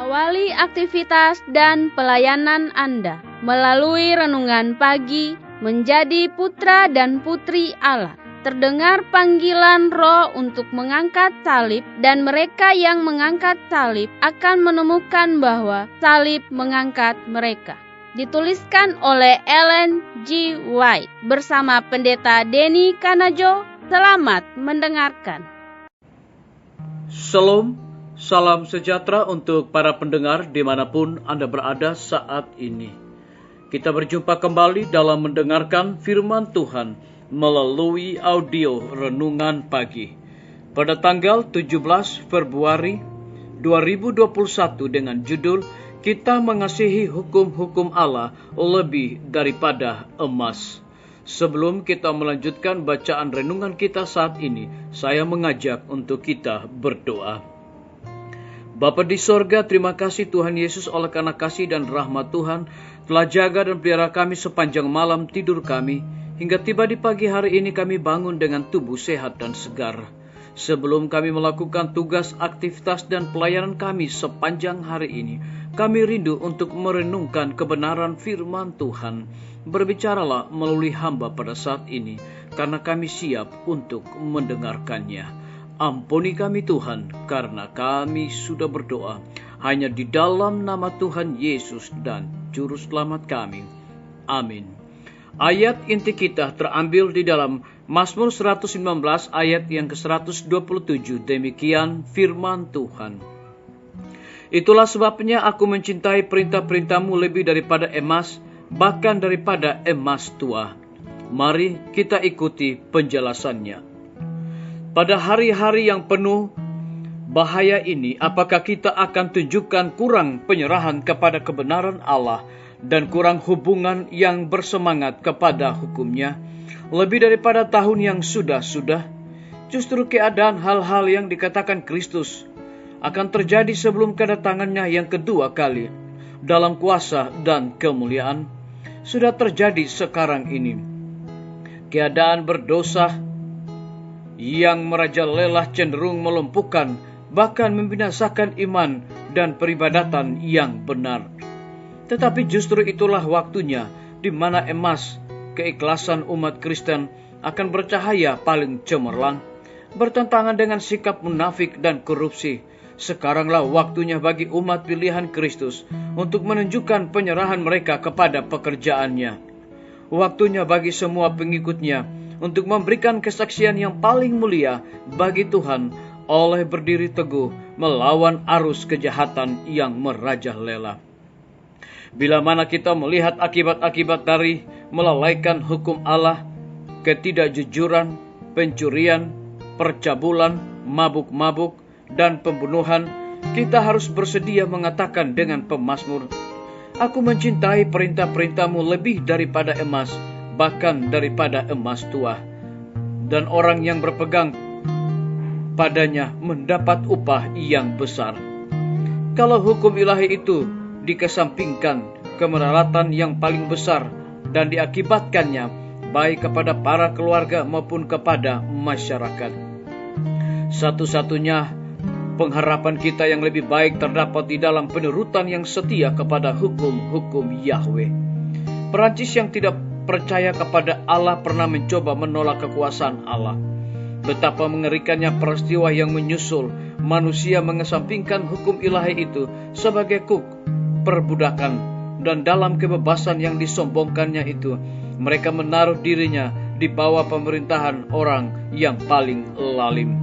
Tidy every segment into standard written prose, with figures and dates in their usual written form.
Awali aktivitas dan pelayanan Anda melalui renungan pagi menjadi putra dan putri Allah. Terdengar panggilan Roh untuk mengangkat salib, dan mereka yang mengangkat salib akan menemukan bahwa salib mengangkat mereka. Dituliskan oleh Ellen G. White bersama Pendeta Denny Kanajo. Selamat mendengarkan. Shalom, salam sejahtera untuk para pendengar dimanapun Anda berada saat ini. Kita berjumpa kembali dalam mendengarkan firman Tuhan melalui audio renungan pagi pada tanggal 17 Februari 2021 dengan judul Kita Mengasihi Hukum-Hukum Allah Lebih Daripada Emas. Sebelum kita melanjutkan bacaan renungan kita saat ini, saya mengajak untuk kita berdoa. Bapa di sorga, terima kasih Tuhan Yesus oleh karena kasih dan rahmat Tuhan telah jaga dan pelihara kami sepanjang malam tidur kami. Hingga tiba di pagi hari ini kami bangun dengan tubuh sehat dan segar. Sebelum kami melakukan tugas, aktivitas, dan pelayanan kami sepanjang hari ini, kami rindu untuk merenungkan kebenaran firman Tuhan. Berbicaralah melalui hamba pada saat ini, karena kami siap untuk mendengarkannya. Ampuni kami Tuhan, karena kami sudah berdoa hanya di dalam nama Tuhan Yesus dan Juru Selamat kami. Amin. Ayat inti kita terambil di dalam Mazmur 119 ayat yang ke-127. Demikian firman Tuhan. Itulah sebabnya aku mencintai perintah-perintahmu lebih daripada emas, bahkan daripada emas tua. Mari kita ikuti penjelasannya. Pada hari-hari yang penuh bahaya ini, apakah kita akan tunjukkan kurang penyerahan kepada kebenaran Allah dan kurang hubungan yang bersemangat kepada hukumnya? Lebih daripada tahun yang sudah-sudah, justru keadaan hal-hal yang dikatakan Kristus akan terjadi sebelum kedatangannya yang kedua kali dalam kuasa dan kemuliaan sudah terjadi sekarang ini. Keadaan berdosa yang merajalela cenderung melumpuhkan, bahkan membinasakan iman dan peribadatan yang benar. Tetapi justru itulah waktunya di mana emas, keikhlasan umat Kristen, akan bercahaya paling cemerlang, bertentangan dengan sikap munafik dan korupsi. Sekaranglah waktunya bagi umat pilihan Kristus untuk menunjukkan penyerahan mereka kepada pekerjaannya. Waktunya bagi semua pengikutnya untuk memberikan kesaksian yang paling mulia bagi Tuhan oleh berdiri teguh melawan arus kejahatan yang merajalela. Bila mana kita melihat akibat-akibat dari melalaikan hukum Allah, ketidakjujuran, pencurian, percabulan, mabuk-mabuk, dan pembunuhan, kita harus bersedia mengatakan dengan pemazmur, aku mencintai perintah-perintahmu lebih daripada emas, bahkan daripada emas tua. Dan orang yang berpegang padanya mendapat upah yang besar. Kalau hukum ilahi itu dikesampingkan, kemelaratan yang paling besar dan diakibatkannya baik kepada para keluarga maupun kepada masyarakat. Satu-satunya pengharapan kita yang lebih baik terdapat di dalam penurutan yang setia kepada hukum-hukum Yahweh. Perancis yang tidak percaya kepada Allah pernah mencoba menolak kekuasaan Allah. Betapa mengerikannya peristiwa yang menyusul manusia mengesampingkan hukum ilahi itu sebagai perbudakan, dan dalam kebebasan yang disombongkannya itu, mereka menaruh dirinya di bawah pemerintahan orang yang paling lalim.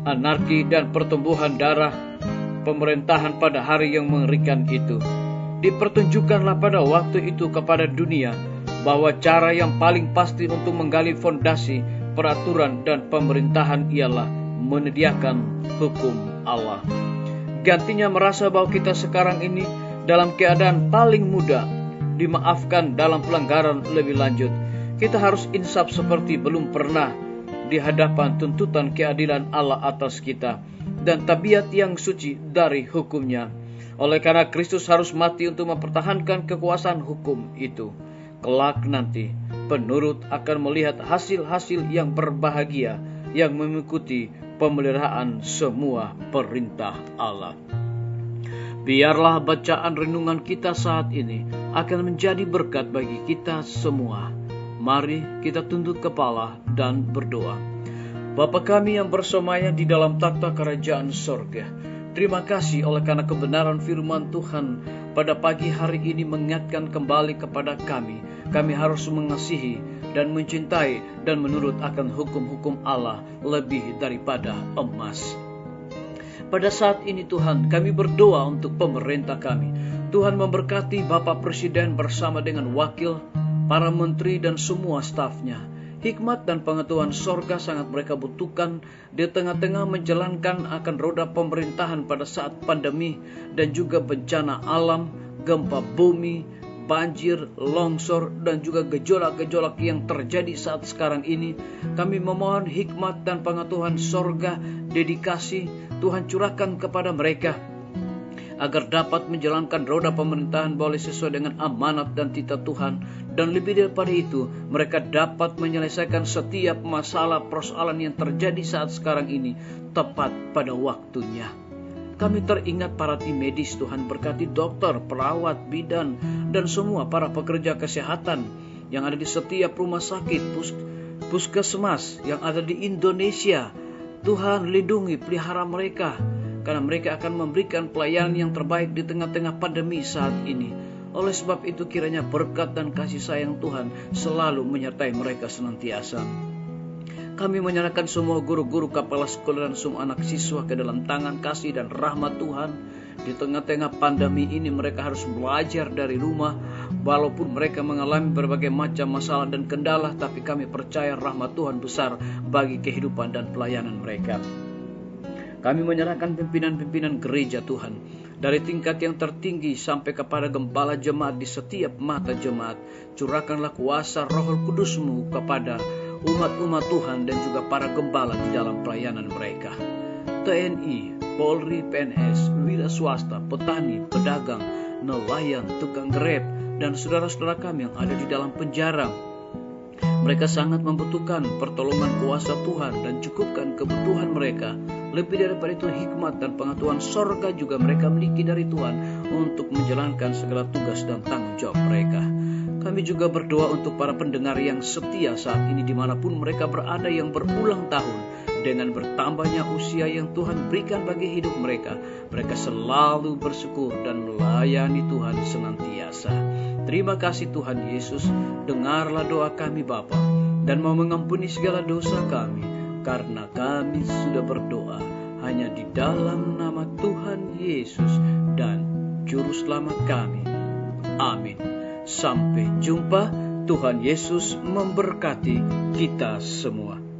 Anarki dan pertumbuhan darah pemerintahan pada hari yang mengerikan itu dipertunjukkanlah pada waktu itu kepada dunia bahwa cara yang paling pasti untuk menggali fondasi peraturan dan pemerintahan ialah menyediakan hukum Allah. Gantinya merasa bahwa kita sekarang ini dalam keadaan paling mudah dimaafkan dalam pelanggaran lebih lanjut. Kita harus insaf seperti belum pernah di hadapan tuntutan keadilan Allah atas kita dan tabiat yang suci dari hukumnya. Oleh karena Kristus harus mati untuk mempertahankan kekuasaan hukum itu. Kelak nanti, penurut akan melihat hasil-hasil yang berbahagia yang mengikuti pemeliharaan semua perintah Allah. Biarlah bacaan renungan kita saat ini akan menjadi berkat bagi kita semua. Mari kita tunduk kepala dan berdoa. Bapa kami yang bersemayam di dalam takhta kerajaan sorga, terima kasih oleh karena kebenaran firman Tuhan pada pagi hari ini mengingatkan kembali kepada kami. Kami harus mengasihi dan mencintai dan menurut akan hukum-hukum Allah lebih daripada emas. Pada saat ini Tuhan, kami berdoa untuk pemerintah kami. Tuhan memberkati Bapak Presiden bersama dengan wakil, para menteri dan semua stafnya. Hikmat dan pengetahuan sorga sangat mereka butuhkan di tengah-tengah menjalankan akan roda pemerintahan pada saat pandemi dan juga bencana alam, gempa bumi, banjir, longsor, dan juga gejolak-gejolak yang terjadi saat sekarang ini. Kami memohon hikmat dan pengetahuan sorga, dedikasi Tuhan curahkan kepada mereka, agar dapat menjalankan roda pemerintahan boleh sesuai dengan amanat dan titah Tuhan. Dan lebih daripada itu, mereka dapat menyelesaikan setiap masalah persoalan yang terjadi saat sekarang ini tepat pada waktunya. Kami teringat para tim medis, Tuhan berkati dokter, perawat, bidan, dan semua para pekerja kesehatan yang ada di setiap rumah sakit, puskesmas yang ada di Indonesia. Tuhan lindungi, pelihara mereka, karena mereka akan memberikan pelayanan yang terbaik di tengah-tengah pandemi saat ini. Oleh sebab itu kiranya berkat dan kasih sayang Tuhan selalu menyertai mereka senantiasa. Kami menyerahkan semua guru-guru, kepala sekolah dan semua anak siswa ke dalam tangan kasih dan rahmat Tuhan. Di tengah-tengah pandemi ini mereka harus belajar dari rumah. Walaupun mereka mengalami berbagai macam masalah dan kendala, tapi kami percaya rahmat Tuhan besar bagi kehidupan dan pelayanan mereka. Kami menyerahkan pimpinan-pimpinan gereja Tuhan, dari tingkat yang tertinggi sampai kepada gembala jemaat di setiap mata jemaat. Curahkanlah kuasa Roh Kudus-Mu kepada umat-umat Tuhan dan juga para gembala di dalam pelayanan mereka. TNI, Polri, PNS, wira swasta, petani, pedagang, nelayan, tukang grab, dan saudara-saudara kami yang ada di dalam penjara. Mereka sangat membutuhkan pertolongan kuasa Tuhan dan cukupkan kebutuhan mereka. Lebih daripada itu, hikmat dan pengetahuan sorga juga mereka miliki dari Tuhan untuk menjalankan segala tugas dan tanggung jawab mereka. Kami juga berdoa untuk para pendengar yang setia saat ini dimanapun mereka berada, yang berulang tahun. Dengan bertambahnya usia yang Tuhan berikan bagi hidup mereka, mereka selalu bersyukur dan melayani Tuhan senantiasa. Terima kasih Tuhan Yesus, dengarlah doa kami Bapa, dan mau mengampuni segala dosa kami, karena kami sudah berdoa hanya di dalam nama Tuhan Yesus dan Juru Selamat kami. Amin. Sampai jumpa. Tuhan Yesus memberkati kita semua.